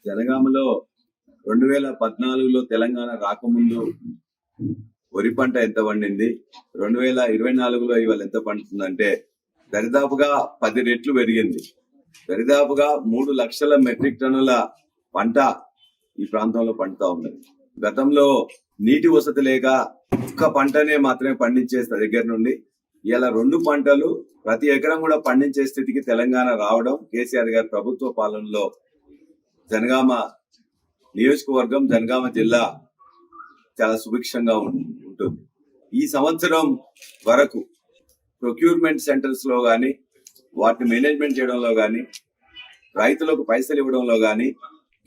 జనగామలో 2014లో తెలంగాణ రాకముందు వరి పంట ఎంత పండింది, 2024లో ఇవాళ ఎంత పండుతుందంటే దరిదాపుగా 10 రెట్లు పెరిగింది. దరిదాపుగా 3 లక్షల మెట్రిక్ టన్నుల పంట ఈ ప్రాంతంలో పండుతా ఉన్నది. గతంలో నీటి వసతి లేక ఒక్క పంటనే మాత్రమే పండించే దగ్గర నుండి ఇలా 2 పంటలు ప్రతి ఎకరం కూడా పండించే స్థితికి తెలంగాణ రావడం కేసీఆర్ గారి ప్రభుత్వ పాలనలో జనగామ నియోజకవర్గం, జనగామ జిల్లా చాలా సుభిక్షంగా ఉంటుంది. ఈ సంవత్సరం వరకు ప్రొక్యూర్మెంట్ సెంటర్స్ లో గాని, వాటిని మేనేజ్మెంట్ చేయడంలో గాని, రైతులకు పైసలు ఇవ్వడంలో గాని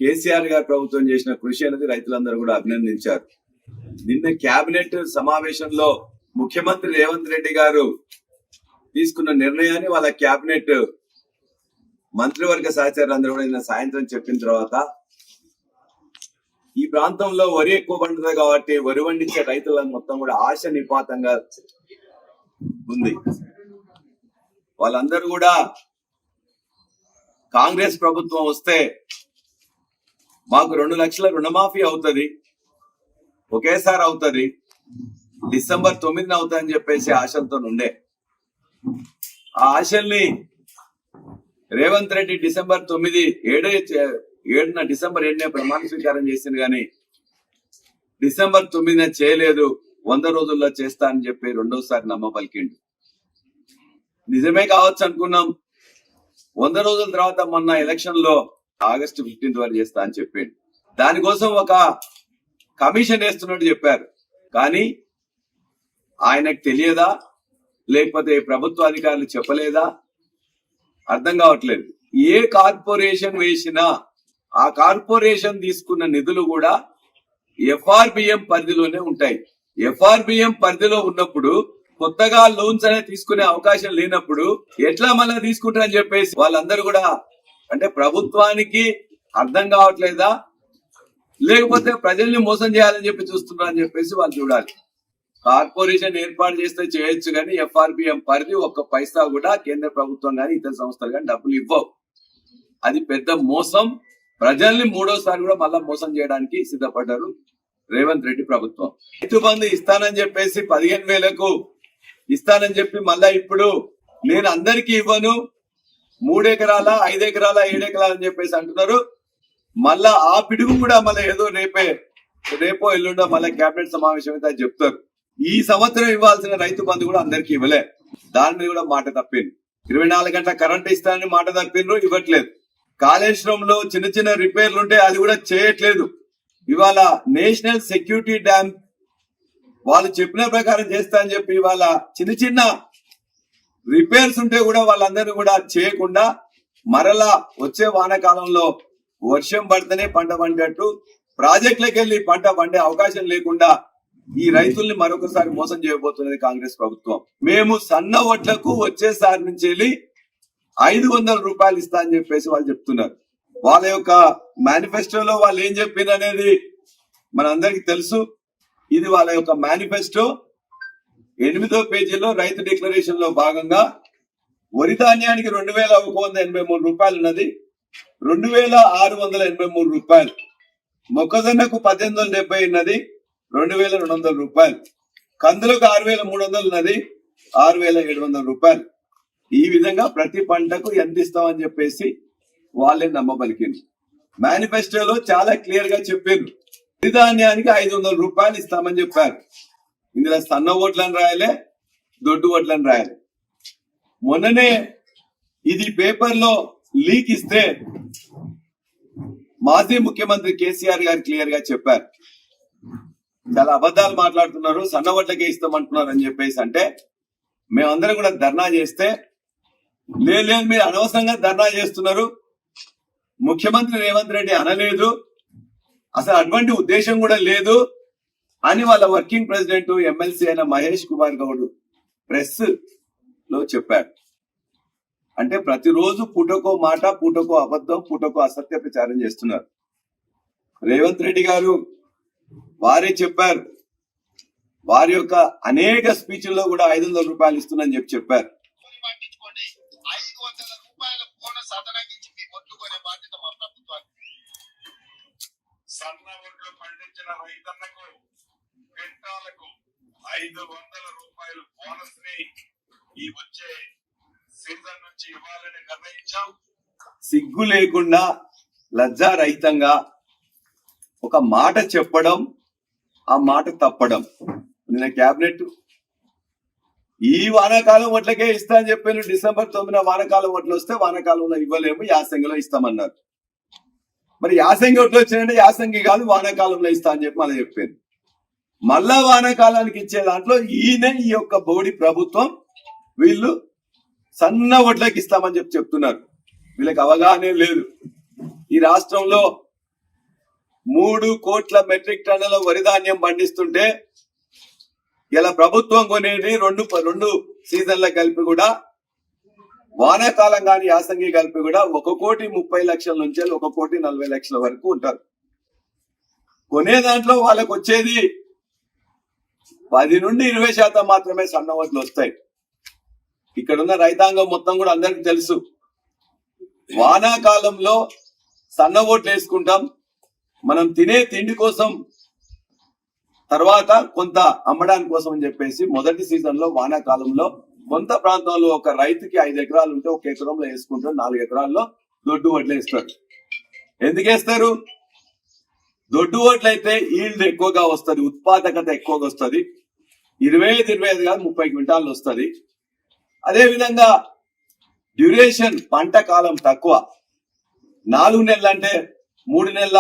కేసీఆర్ గారి ప్రభుత్వం చేసిన కృషి అనేది రైతులందరూ కూడా అభినందించారు. నిన్న కేబినెట్ సమావేశంలో ముఖ్యమంత్రి రేవంత్ రెడ్డి గారు తీసుకున్న నిర్ణయాన్ని వాళ్ళ కేబినెట్ మంత్రివర్గ సహచరులందరూ కూడా నిన్న సాయంత్రం చెప్పిన తర్వాత ఈ ప్రాంతంలో వరి ఎక్కువ పండుతుంది కాబట్టి వరి పండించే రైతులను మొత్తం కూడా ఆశ నిపాతంగా ఉంది. వాళ్ళందరూ కూడా కాంగ్రెస్ ప్రభుత్వం వస్తే మాకు 2 లక్షల రుణమాఫీ అవుతుంది, ఒకేసారి అవుతుంది, డిసెంబర్ 9న అవుతుందని చెప్పేసి ఆశలతో ఉండే. ఆ ఆశల్ని రేవంత్ రెడ్డి డిసెంబర్ 7న డిసెంబర్ 7నే ప్రమాణ స్వీకారం చేసింది కానీ డిసెంబర్ 9న చేయలేదు. 100 రోజుల్లో చేస్తా అని చెప్పి రెండోసారి నమ్మపలికిండు. నిజమే కావచ్చు అనుకున్నాం. 100 రోజుల తర్వాత మొన్న ఎలక్షన్ లో ఆగస్టు 15 వరకు చేస్తా అని చెప్పిండు. దానికోసం ఒక కమిషన్ వేస్తున్నట్టు చెప్పారు. కానీ ఆయనకు తెలియదా, లేకపోతే ప్రభుత్వ అధికారులు చెప్పలేదా అర్థం కావట్లేదు. ఏ కార్పొరేషన్ వేసినా ఆ కార్పొరేషన్ తీసుకున్న నిధులు కూడా FRBM పరిధిలోనే ఉంటాయి. FRBM పరిధిలో ఉన్నప్పుడు కొత్తగా లోన్స్ అనేది తీసుకునే అవకాశం లేనప్పుడు ఎట్లా మళ్ళా తీసుకుంటారని చెప్పేసి వాళ్ళందరూ కూడా అంటే ప్రభుత్వానికి అర్థం కావట్లేదా, లేకపోతే ప్రజల్ని మోసం చేయాలని చెప్పి చూస్తున్నారని చెప్పేసి వాళ్ళు చూడాలి. కార్పొరేషన్ ఏర్పాటు చేస్తే చేయొచ్చు కానీ FRBM పరిధి 1 పైసా కూడా కేంద్ర ప్రభుత్వం కానీ ఇతర సంస్థలు కానీ డబ్బులు ఇవ్వవు. అది పెద్ద మోసం. ప్రజల్ని 3వసారి కూడా మళ్ళా మోసం చేయడానికి సిద్ధపడ్డారు రేవంత్ రెడ్డి ప్రభుత్వం. రైతు బంధు ఇస్తానని చెప్పేసి 15,000కు ఇస్తానని చెప్పి మళ్ళా ఇప్పుడు నేను అందరికీ ఇవ్వను, 3 ఎకరాల 5 ఎకరాల 7 ఎకరాల అని చెప్పేసి అంటున్నారు. మళ్ళా ఆ పిడుగు కూడా మళ్ళీ ఏదో రేపో ఎల్లుండో మళ్ళీ కేబినెట్ సమావేశం అయితే చెప్తారు. ఈ సంవత్సరం ఇవ్వాల్సిన రైతు బంధు కూడా అందరికి ఇవ్వలే. దాని మీద కూడా మాట తప్పింది. 24 గంటల కరెంట్ ఇస్తానని మాట తప్పిండ్రు, ఇవ్వట్లేదు. కాళేశ్వరంలో చిన్న చిన్న రిపేర్లు ఉంటే అది కూడా చేయట్లేదు. ఇవాళ నేషనల్ సెక్యూరిటీ డ్యామ్ వాళ్ళు చెప్పిన ప్రకారం చేస్తా అని చెప్పి ఇవాళ చిన్న చిన్న రిపేర్స్ ఉంటే కూడా వాళ్ళందరూ కూడా చేయకుండా మరలా వచ్చే వానాకాలంలో వర్షం పడితేనే పంట పండేట్టు ప్రాజెక్టులకు వెళ్లి పంట పండే అవకాశం లేకుండా ఈ రైతుల్ని మరొకసారి మోసం చేయబోతున్నది కాంగ్రెస్ ప్రభుత్వం. మేము సన్న వడ్లకు వచ్చేసారి నుంచి వెళ్ళి 500 రూపాయలు ఇస్తా అని చెప్పేసి వాళ్ళు చెప్తున్నారు. వాళ్ళ యొక్క మేనిఫెస్టోలో వాళ్ళు ఏం చెప్పారు అనేది మనందరికి తెలుసు. ఇది వాళ్ళ యొక్క మేనిఫెస్టో 8వ పేజీలో రైతు డిక్లరేషన్ లో భాగంగా వరి ధాన్యానికి 2,183 రూపాయలు ఉన్నది, 2,683 రూపాయలు. మొక్కజొన్నకు 1,870 ఉన్నది, 2,200 రూపాయలు. కందులకు 6,300 ఉన్నది, 6,700 రూపాయలు. ఈ విధంగా ప్రతి పంటకు ఎంత ఇస్తామని చెప్పేసి వాళ్ళే నమ్మబలికింది. మేనిఫెస్టోలో చాలా క్లియర్ గా చెప్పారు. వరి ధాన్యానికి 500 రూపాయలు ఇస్తామని చెప్పారు. ఇందులో సన్న ఓట్లను రాయాలి, దొడ్డు ఓట్లను రాయాలి. మొన్ననే ఇది పేపర్ లో లీక్ ఇస్తే మాజీ ముఖ్యమంత్రి కేసీఆర్ గారు క్లియర్ గా చెప్పారు. చాలా అబద్ధాలు మాట్లాడుతున్నారు, సన్న ఓట్లకే ఇస్తామంటున్నారు అని చెప్పేసి అంటే మేమందరం కూడా ధర్నా చేస్తే లేదు మీరు అనవసరంగా ధర్నా చేస్తున్నారు, ముఖ్యమంత్రి రేవంత్ రెడ్డి అనలేదు, అసలు అటువంటి ఉద్దేశం కూడా లేదు అని వాళ్ళ వర్కింగ్ ప్రెసిడెంట్ ఎమ్మెల్సీ అయిన మహేష్ కుమార్ గౌడ్ ప్రెస్ లో చెప్పాడు. అంటే ప్రతిరోజు పూటకో మాట, పూటకో అబద్ధం, పూటకో అసత్య ప్రచారం చేస్తున్నారు. రేవంత్ రెడ్డి గారు వారే చెప్పారు. వారి యొక్క అనేక స్పీచ్ల్లో కూడా 500 రూపాయలు ఇస్తుందని చెప్పారు. పండించిన రైతన్నకు క్వింటాలకు 500 రూపాయలు బోనస్ ని ఈ వచ్చే సీజన్ నుంచి ఇవ్వాలని నిర్ణయించాం. సిగ్గు లేకుండా లజ్జా రహితంగా ఒక మాట చెప్పడం, ఆ మాట తప్పడం. నిన్న క్యాబినెట్ ఈ వానాకాలం వడ్లకే ఇస్తా అని చెప్పాను. డిసెంబర్ 9 వానాకాలం వడ్లు వస్తే వానాకాలంలో ఇవ్వలేము, యాసంగిలో ఇస్తామన్నారు. మరి యాసంగి వడ్లు వచ్చినంటే యాసంగి కాదు వానాకాలంలో ఇస్తా అని చెప్పి మళ్ళీ చెప్పాను. మళ్ళా వానాకాలానికి ఇచ్చే దాంట్లో ఈయన ఈ యొక్క బోడి ప్రభుత్వం వీళ్ళు సన్న వడ్లకి ఇస్తామని చెప్పి చెప్తున్నారు. వీళ్ళకి అవగాహన లేదు. ఈ రాష్ట్రంలో 3 కోట్ల మెట్రిక్ టన్నుల వరి ధాన్యం పండిస్తుంటే ఇలా ప్రభుత్వం కొనేది రెండు సీజన్ల కలిపి కూడా వానాకాలం కానీ యాసంగి కలిపి కూడా 1,30,00,000 నుంచి 1,40,00,000 వరకు ఉంటారు. కొనే దాంట్లో వాళ్ళకు వచ్చేది 10 నుండి 20% మాత్రమే సన్న వడ్లు వస్తాయి. ఇక్కడున్న రైతాంగం మొత్తం కూడా అందరికి తెలుసు. వానాకాలంలో సన్న ఓట్లు వేసుకుంటాం, మనం తినే తిండి కోసం, తర్వాత కొంత అమ్మడానికి కోసం అని చెప్పేసి మొదటి సీజన్ లో వానాకాలంలో కొంత ప్రాంతంలో ఒక రైతుకి 5 ఎకరాలు ఉంటే 1 ఎకరంలో వేసుకుంటారు, 4 ఎకరాల్లో దొడ్డు వడ్లు వేస్తారు. ఎందుకు వేస్తారు? దొడ్డు వడ్లు అయితే ఈల్డ్ ఎక్కువగా వస్తుంది, ఉత్పాదకత ఎక్కువగా వస్తుంది. 25 కాదు 30 క్వింటాలు వస్తుంది. అదే విధంగా డ్యూరేషన్, పంట కాలం తక్కువ. 4 నెలలు అంటే 3 నెలల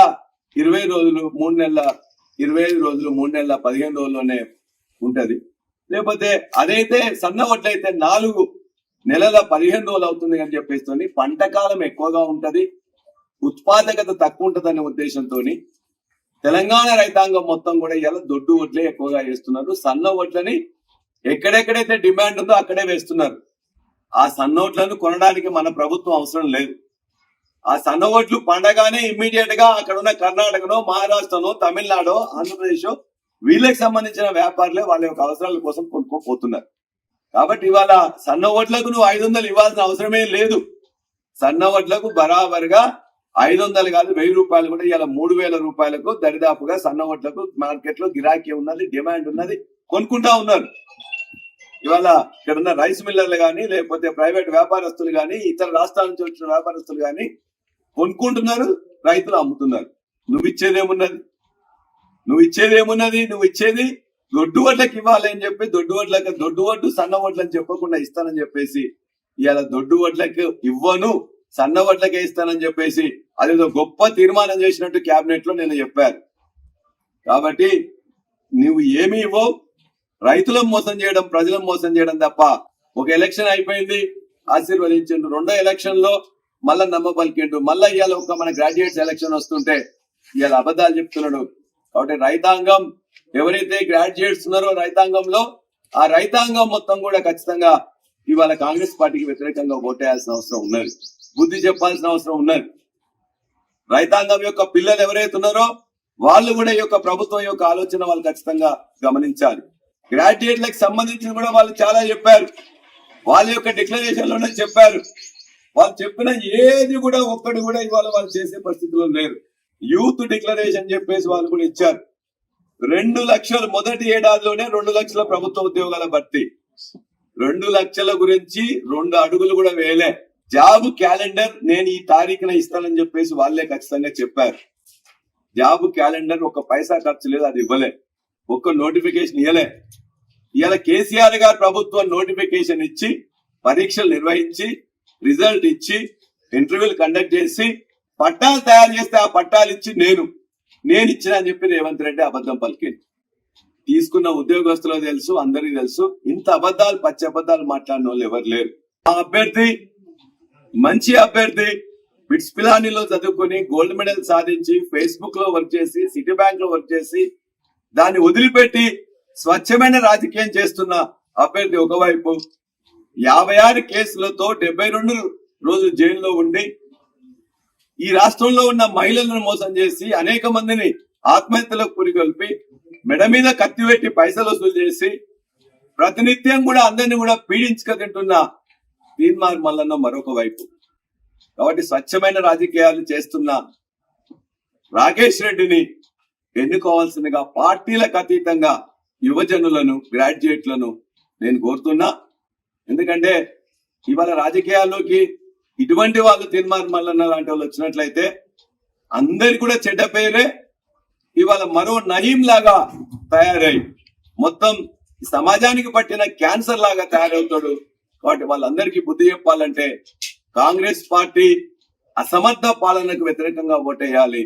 20 రోజులు, 3 నెలల 25 రోజులు, 3 నెలల 15 రోజుల్లోనే ఉంటది. లేకపోతే అదైతే సన్న వడ్లయితే 4 నెలల 15 రోజులు అవుతుంది అని చెప్పేసి పంట కాలం ఎక్కువగా ఉంటది, ఉత్పాదకత తక్కువ ఉంటదనే ఉద్దేశంతో తెలంగాణ రైతాంగం మొత్తం కూడా ఇలా దొడ్డు వడ్లే ఎక్కువగా వేస్తున్నారు. సన్న వడ్లని ఎక్కడెక్కడైతే డిమాండ్ ఉందో అక్కడే వేస్తున్నారు. ఆ సన్న వడ్లను కొనడానికి మన ప్రభుత్వం అవసరం లేదు. ఆ సన్న ఓట్లు పండగానే ఇమ్మీడియట్ గా అక్కడ ఉన్న కర్ణాటకనో, మహారాష్ట్రనో, తమిళనాడో, ఆంధ్రప్రదేశ్ వీళ్ళకి సంబంధించిన వ్యాపారులే వాళ్ళ యొక్క అవసరాల కోసం కొనుక్కోపోతున్నారు. కాబట్టి ఇవాళ సన్న ఓట్లకు నువ్వు 500 ఇవ్వాల్సిన అవసరమే లేదు. సన్న ఓట్లకు బరాబర్గా 500 కాదు 1000 రూపాయలు కూడా ఇవాళ 3,000 రూపాయలకు దరిదాపుగా సన్న ఓట్లకు మార్కెట్ లో గిరాకీ ఉన్నది, డిమాండ్ ఉన్నది, కొనుక్కుంటా ఉన్నారు. ఇవాళ ఇక్కడ ఉన్న రైస్ మిల్లర్లు కానీ, లేకపోతే ప్రైవేట్ వ్యాపారస్తులు కానీ, ఇతర రాష్ట్రాల నుంచి వచ్చిన వ్యాపారస్తులు కానీ కొనుక్కుంటున్నారు, రైతులు అమ్ముతున్నారు. నువ్వు ఇచ్చేది దొడ్డు వడ్లకి ఇవ్వాలి అని చెప్పి దొడ్డు వడ్డు సన్న వడ్లు అని చెప్పకుండా ఇస్తానని చెప్పేసి ఇవాళ దొడ్డు వడ్లకి ఇవ్వను, సన్న వడ్లకే ఇస్తానని చెప్పేసి అదేదో గొప్ప తీర్మానం చేసినట్టు క్యాబినెట్ లో నేను చెప్పాను. కాబట్టి నువ్వు ఏమి ఇవ్వవు, రైతులను మోసం చేయడం, ప్రజలను మోసం చేయడం తప్ప. ఒక ఎలక్షన్ అయిపోయింది, ఆశీర్వదించిండు. 2వ ఎలక్షన్ లో మళ్ళా నమ్మ పలికిండు. మళ్ళా ఇవాళ ఒక మన గ్రాడ్యుయేట్స్ ఎలక్షన్ వస్తుంటే ఇవాళ అబద్ధాలు చెప్తున్నాడు. కాబట్టి రైతాంగం ఎవరైతే గ్రాడ్యుయేట్స్ ఉన్నారో రైతాంగంలో, ఆ రైతాంగం మొత్తం కూడా ఖచ్చితంగా ఇవాళ కాంగ్రెస్ పార్టీకి వ్యతిరేకంగా ఓటేయాల్సిన అవసరం ఉన్నది, బుద్ధి చెప్పాల్సిన అవసరం ఉన్నది. రైతాంగం యొక్క పిల్లలు ఎవరైతే ఉన్నారో వాళ్ళు కూడా ఈ యొక్క ప్రభుత్వం యొక్క ఆలోచన వాళ్ళు ఖచ్చితంగా గమనించాలి. గ్రాడ్యుయేట్లకు సంబంధించి కూడా వాళ్ళు చాలా చెప్పారు, వాళ్ళ యొక్క డిక్లరేషన్ లోనే చెప్పారు. వాళ్ళు చెప్పిన ఏది కూడా ఒక్కటి కూడా ఇవాళ వాళ్ళు చేసే పరిస్థితుల్లో లేరు. యూత్ డిక్లరేషన్ చెప్పేసి వాళ్ళు కూడా ఇచ్చారు. 2 లక్షలు మొదటి ఏడాదిలోనే 2 లక్షల ప్రభుత్వ ఉద్యోగాల భర్తీ. 2 లక్షల గురించి 2 అడుగులు కూడా వేయలే. జాబ్ క్యాలెండర్ నేను ఈ తారీఖున ఇస్తానని చెప్పేసి వాళ్ళే ఖచ్చితంగా చెప్పారు. జాబ్ క్యాలెండర్ 1 పైసా ఖర్చు లేదు, అది ఇవ్వలే. 1 నోటిఫికేషన్ ఇవ్వలే. ఇవాళ కేసీఆర్ గారు ప్రభుత్వం నోటిఫికేషన్ ఇచ్చి, పరీక్షలు నిర్వహించి, రిజల్ట్ ఇచ్చి, ఇంటర్వ్యూలు కండక్ట్ చేసి, పట్టాలు తయారు చేస్తే ఆ పట్టాలు ఇచ్చి నేను ఇచ్చిన అని చెప్పి రేవంత్ రెడ్డి అబద్ధం పలికింది. తీసుకున్న ఉద్యోగస్తులకు తెలుసు, అందరికీ తెలుసు. ఇంత అబద్ధాలు, పచ్చి అబద్ధాలు మాట్లాడిన వాళ్ళు ఎవరు లేరు. ఆ అభ్యర్థి మంచి అభ్యర్థి, బిట్స్ పిలానీలో చదువుకుని గోల్డ్ మెడల్ సాధించి, ఫేస్బుక్ లో వర్క్ చేసి, సిటీ బ్యాంక్ లో వర్క్ చేసి, దాన్ని వదిలిపెట్టి స్వచ్ఛమైన రాజకీయం చేస్తున్న అభ్యర్థి ఒకవైపు, 56 కేసులతో 72 రోజులు జైల్లో ఉండి ఈ రాష్ట్రంలో ఉన్న మహిళలను మోసం చేసి, అనేక మందిని ఆత్మహత్యలకు పురిగొల్పి, మెడ మీద కత్తి పెట్టి పైసలు వసూలు చేసి, ప్రతినిత్యం కూడా అందరినీ కూడా పీడించుక తింటున్న తీన్మార్ మల్లన్న మరొక వైపు. కాబట్టి స్వచ్ఛమైన రాజకీయాలు చేస్తున్న రాకేష్ రెడ్డిని ఎన్నుకోవాల్సిందిగా పార్టీలకు అతీతంగా యువజనులను గ్రాడ్యుయేట్లను నేను కోరుతున్నా. ఎందుకంటే ఇవాళ రాజకీయాల్లోకి ఇటువంటి వాళ్ళు తీర్మానం మల్లన్న లాంటి వాళ్ళు వచ్చినట్లయితే అందరికి కూడా చెడ్డ పేరే ఇవాళ మరో నయీం లాగా తయారై మొత్తం సమాజానికి పట్టిన క్యాన్సర్ లాగా తయారవుతాడు. కాబట్టి వాళ్ళందరికీ బుద్ధి చెప్పాలంటే కాంగ్రెస్ పార్టీ అసమర్థ పాలనకు వ్యతిరేకంగా ఓటేయాలి.